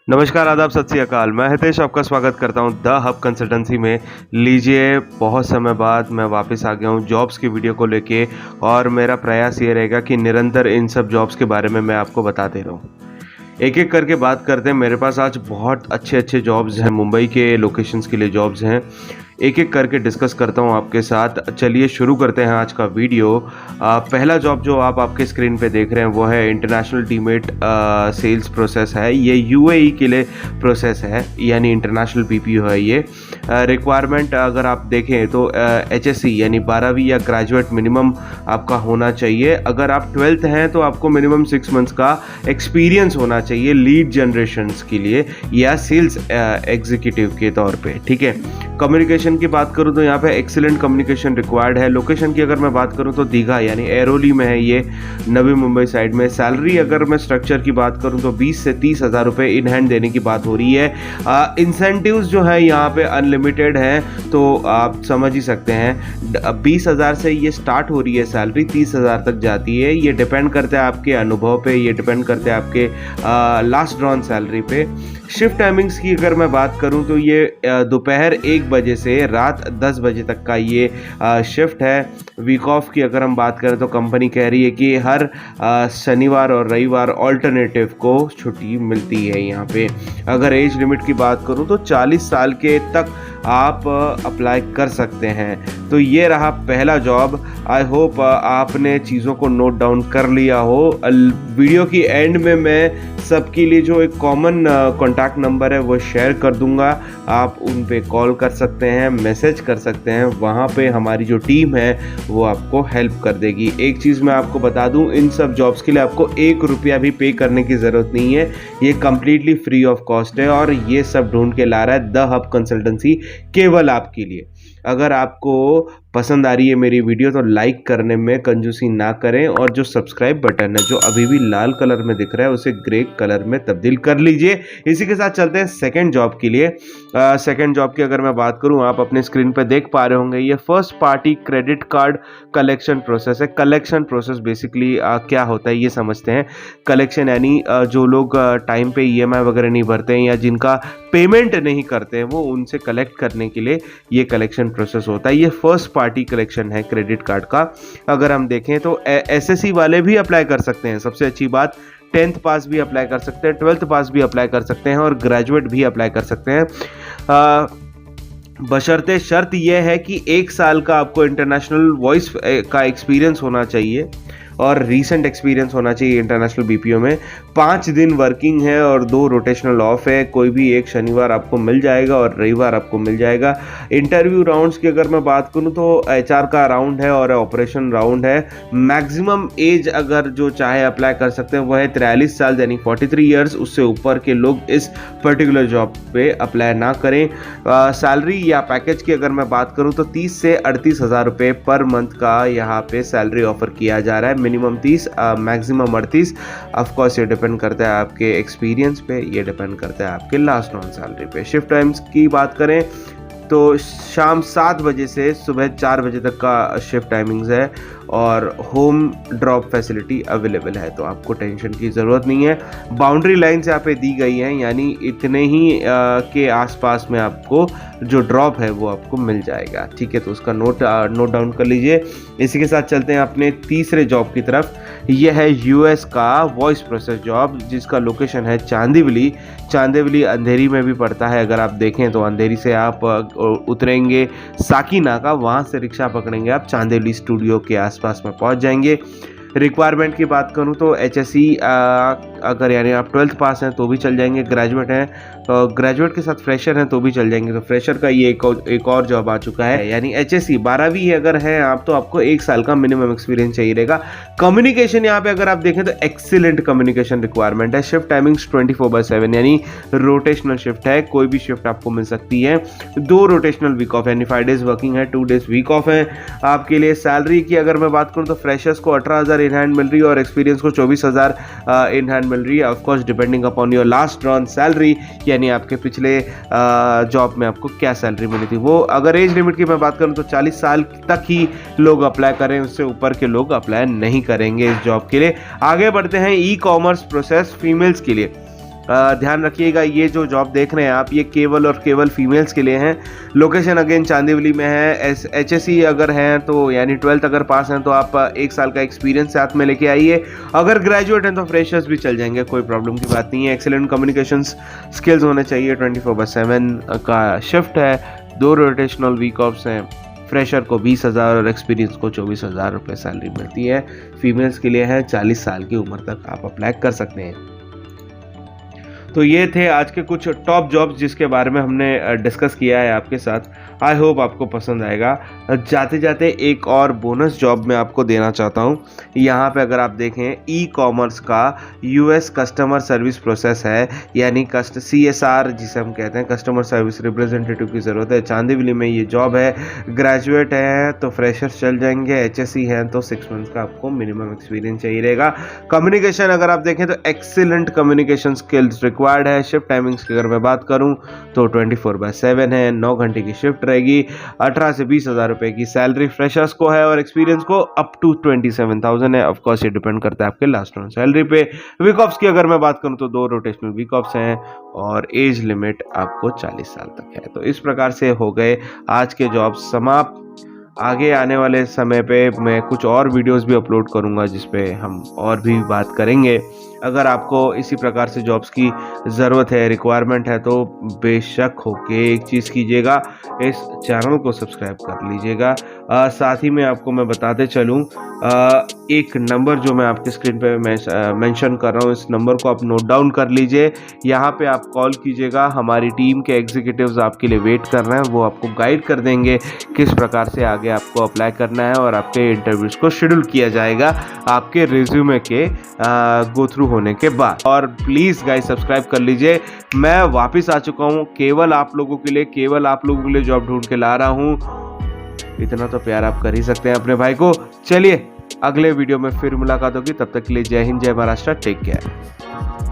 नमस्कार, आदाब, सत श्री अकाल। मैं हितेश आपका स्वागत करता हूं द हब कंसल्टेंसी में। लीजिए, बहुत समय बाद मैं वापस आ गया हूं जॉब्स की वीडियो को लेके और मेरा प्रयास ये रहेगा कि निरंतर इन सब जॉब्स के बारे में मैं आपको बताते रहूं। एक-एक करके बात करते हैं। मेरे पास आज बहुत अच्छे-अच्छे जॉब्स हैं, मुंबई के लोकेशंस के लिए जॉब्स हैं। एक-एक करके डिस्कस करता हूं आपके साथ। चलिए शुरू करते हैं आज का वीडियो। पहला जॉब जो आप आपके स्क्रीन पे देख रहे हैं वो है इंटरनेशनल डीमेट सेल्स प्रोसेस है। ये यूएई के लिए प्रोसेस है, यानी इंटरनेशनल पीपीओ है ये। रिक्वायरमेंट अगर आप देखें तो एचएससी यानी 12वीं या ग्रेजुएट मिनिमम आपका होना चाहिए। अगर आप 12th हैं तो आपको मिनिमम 6 मंथ्स का एक्सपीरियंस होना चाहिए लीड जनरेशन्स के लिए या सेल्स एग्जीक्यूटिव के तौर पे, ठीक है। कम्युनिकेशन की बात करूं तो यहाँ पे एक्सीलेंट कम्युनिकेशन रिक्वायर्ड है। लोकेशन की अगर मैं बात करूं तो दीघा यानी एरोली में है ये, नवी मुंबई साइड में। सैलरी अगर मैं स्ट्रक्चर की बात करूं तो 20 से 30 हज़ार रुपये इन हैंड देने की बात हो रही है। इंसेंटिव्स जो है यहाँ पे अनलिमिटेड हैं, तो आप समझ ही सकते हैं। 20 हज़ार से ये स्टार्ट हो रही है सैलरी, 30 हज़ार तक जाती है। ये डिपेंड करता है आपके अनुभव पे, ये डिपेंड करता है आपके लास्ट ड्रॉन सैलरी पे। शिफ्ट टाइमिंग्स की अगर मैं बात करूं तो ये दोपहर 1 बजे से रात 10 बजे तक का ये शिफ्ट है। वीक ऑफ की अगर हम बात करें तो कंपनी कह रही है कि हर शनिवार और रविवार ऑल्टरनेटिव को छुट्टी मिलती है यहाँ पे। अगर एज लिमिट की बात करूं तो 40 साल के तक आप अप्लाई कर सकते हैं। तो ये रहा पहला जॉब। आई होप आपने चीज़ों को नोट डाउन कर लिया हो। वीडियो की एंड में मैं सबके लिए जो एक कॉमन कॉन्टैक्ट नंबर है वो शेयर कर दूंगा। आप उन पे कॉल कर सकते हैं, मैसेज कर सकते हैं। वहाँ पे हमारी जो टीम है वो आपको हेल्प कर देगी। एक चीज़ मैं आपको बता दूं, इन सब जॉब्स के लिए आपको 1 रुपया भी पे करने की ज़रूरत नहीं है। ये कम्प्लीटली फ्री ऑफ कॉस्ट है और ये सब ढूंढ के ला रहा है द हब कंसल्टेंसी केवल आपके लिए। अगर आपको पसंद आ रही है मेरी वीडियो तो लाइक करने में कंजूसी ना करें और जो सब्सक्राइब बटन है जो अभी भी लाल कलर में दिख रहा है उसे ग्रे कलर में तब्दील कर लीजिए। इसी के साथ चलते हैं सेकंड जॉब के लिए। सेकंड जॉब की अगर मैं बात करूं, आप अपने स्क्रीन पर देख पा रहे होंगे, ये first party credit card collection process है। कलेक्शन प्रोसेस बेसिकली क्या होता है ये समझते हैं। कलेक्शन यानी जो लोग टाइम पे ईएमआई वगैरह नहीं भरते हैं या जिनका पेमेंट नहीं करते हैं वो उनसे कलेक्ट करने के लिए ये कलेक्शन प्रोसेस होता है। ये फर्स्ट पार्टी कलेक्शन है क्रेडिट कार्ड का। अगर हम देखें तो एसएससी वाले भी अप्लाई कर सकते हैं। सबसे अच्छी बात, 10th पास भी अप्लाई कर सकते हैं, 12th पास भी अप्लाई कर सकते हैं और ग्रेजुएट भी अप्लाई कर सकते हैं। बशर्ते शर्त यह है कि 1 साल का आपको इंटरनेशनल वॉइस का एक्सपीरियंस होना चाहिए और रीसेंट एक्सपीरियंस होना चाहिए इंटरनेशनल बीपीओ में। 5 दिन वर्किंग है और 2 रोटेशनल ऑफ है। कोई भी एक शनिवार आपको मिल जाएगा और रविवार आपको मिल जाएगा। इंटरव्यू राउंड्स की अगर मैं बात करूं तो एचआर का राउंड है और ऑपरेशन राउंड है। मैक्सिमम एज अगर जो चाहे अप्लाई कर सकते हैं वह है 43 साल यानी 43 ईयर्स। उससे ऊपर के लोग इस पर्टिकुलर जॉब पे अप्लाई ना करें। सैलरी या पैकेज की अगर मैं बात करूं तो 30 से 38 हज़ार रुपये पर मंथ का यहाँ पे सैलरी ऑफर किया जा रहा है। Minimum 30, maximum 38। ऑफकोर्स ये डिपेंड करता है आपके एक्सपीरियंस पे, ये डिपेंड करता है आपके लास्ट नॉन सैलरी पे। शिफ्ट टाइम्स की बात करें तो शाम 7 बजे से सुबह 4 बजे तक का शिफ्ट टाइमिंग्स है और होम ड्रॉप फैसिलिटी अवेलेबल है, तो आपको टेंशन की ज़रूरत नहीं है। बाउंड्री लाइन्स यहाँ पे दी गई हैं, यानी इतने ही के आसपास में आपको जो ड्रॉप है वो आपको मिल जाएगा, ठीक है। तो उसका नोट डाउन कर लीजिए। इसी के साथ चलते हैं अपने तीसरे जॉब की तरफ। यह है यूएस का वॉइस प्रोसेस जॉब, जिसका लोकेशन है चांदीवली। चांदीवली अंधेरी में भी पड़ता है। अगर आप देखें तो अंधेरी से आप उतरेंगे साकीनाका, वहाँ से रिक्शा पकड़ेंगे, आप चांदीवली स्टूडियो के आसपास में पहुँच जाएंगे। रिक्वायरमेंट की बात करूं तो एचएससी अगर यानी आप 12th पास हैं तो भी चल जाएंगे। ग्रेजुएट हैं तो ग्रेजुएट के साथ फ्रेशर हैं तो भी चल जाएंगे। तो फ्रेशर का ये एक और जॉब आ चुका है, यानी एचएससी 12वीं अगर हैं आप तो आपको 1 साल का मिनिमम एक्सपीरियंस चाहिए रहेगा। कम्युनिकेशन यहाँ पे अगर आप देखें तो एक्सीलेंट कम्युनिकेशन रिक्वायरमेंट है। शिफ्ट टाइमिंग्स 24/7 यानी रोटेशनल शिफ्ट है, कोई भी शिफ्ट आपको मिल सकती है। 2 रोटेशनल वीक ऑफ यानी 5 डेज वर्किंग है, 2 डेज वीक ऑफ है आपके लिए। सैलरी की अगर मैं बात करूँ तो फ्रेशर्स को 18,000 इन हैंड मिल रही है और एक्सपीरियंस को 24,000 इन हैंड मिल रही है। Of course depending upon your last drawn salary, यानी आपके पिछले जॉब में आपको क्या सैलरी मिली थी वो। अगर एज लिमिट की मैं बात करूं तो 40 साल तक ही लोग अप्लाई करें, उससे ऊपर के लोग अप्लाई नहीं करेंगे इस जॉब के लिए। आगे बढ़ते हैं ई कॉमर्स प्रोसेस फीमेल्स के लिए। ध्यान रखिएगा, ये जो जॉब देख रहे हैं आप, ये केवल और केवल फीमेल्स के लिए हैं। लोकेशन अगेन चांदीवली में है। HSC अगर हैं तो यानी 12th अगर पास हैं तो आप 1 साल का एक्सपीरियंस साथ में लेके आइए। अगर ग्रेजुएट हैं तो फ्रेशर्स भी चल जाएंगे, कोई प्रॉब्लम की बात नहीं है। एक्सेलेंट कम्युनिकेशन स्किल्स होने चाहिए। 24/7 का शिफ्ट है। 2 रोटेशनल वीक ऑफ्स हैं। फ्रेशर को 20,000 और एक्सपीरियंस को 24,000 रुपये सैलरी मिलती है। फीमेल्स के लिए है, 40 साल की उम्र तक आप अप्लाई कर सकते हैं। तो ये थे आज के कुछ टॉप जॉब्स जिसके बारे में हमने डिस्कस किया है आपके साथ। आई होप आपको पसंद आएगा। जाते जाते एक और बोनस जॉब मैं आपको देना चाहता हूँ। यहाँ पे अगर आप देखें, ई-कॉमर्स का US कस्टमर सर्विस प्रोसेस है, यानी CSR जिसे हम कहते हैं, कस्टमर सर्विस रिप्रेजेंटेटिव की ज़रूरत है। चांदीवली में ये जॉब है। ग्रेजुएट है तो फ्रेशर्स चल जाएंगे। HSC है तो 6 मंथ्स का आपको मिनिमम एक्सपीरियंस चाहिए रहेगा। कम्युनिकेशन अगर आप देखें तो एक्सीलेंट कम्युनिकेशन स्किल्स रिक्वायर्ड है। शिफ्ट टाइमिंग्स की अगर मैं बात करूं तो 24/7 है। 9 घंटे की शिफ्ट रहेगी। 18 से 20,000 रुपए की सैलरी फ्रेशर्स को है और एक्सपीरियंस को अप टू 27,000 है। ऑफ कोर्स ये डिपेंड करता है आपके लास्ट ऑन सैलरी पे। वीक ऑफ्स की अगर मैं बात करूं तो 2 रोटेशनल वीक ऑफ्स हैं और एज लिमिट आपको 40 साल तक है। तो इस प्रकार से हो गए आज के जॉब्स समाप्त। आगे आने वाले समय पे मैं कुछ और वीडियोस भी अपलोड करूंगा जिस पे हम और भी बात करेंगे। अगर आपको इसी प्रकार से जॉब्स की ज़रूरत है, रिक्वायरमेंट है, तो बेशक होके एक चीज़ कीजिएगा, इस चैनल को सब्सक्राइब कर लीजिएगा। साथ ही में आपको मैं बताते चलूँ, एक नंबर जो मैं आपके स्क्रीन पे मेंशन कर रहा हूँ, इस नंबर को आप नोट डाउन कर लीजिए। यहाँ पे आप कॉल कीजिएगा, हमारी टीम के एग्जीक्यूटिव्स आपके लिए वेट कर रहे हैं। वो आपको गाइड कर देंगे किस प्रकार से आगे आपको अप्लाई करना है और आपके इंटरव्यूज़ को शेड्यूल किया जाएगा आपके रिज्यूमे के गो थ्रू होने के बाद। और प्लीज़ गाइस सब्सक्राइब कर लीजिए। मैं वापस आ चुका हूँ केवल आप लोगों के लिए जॉब ढूंढ के ला रहा हूँ। इतना तो प्यार आप कर ही सकते हैं अपने भाई को। चलिए अगले वीडियो में फिर मुलाकात होगी, तब तक के लिए जय हिंद, जय महाराष्ट्र, टेक केयर।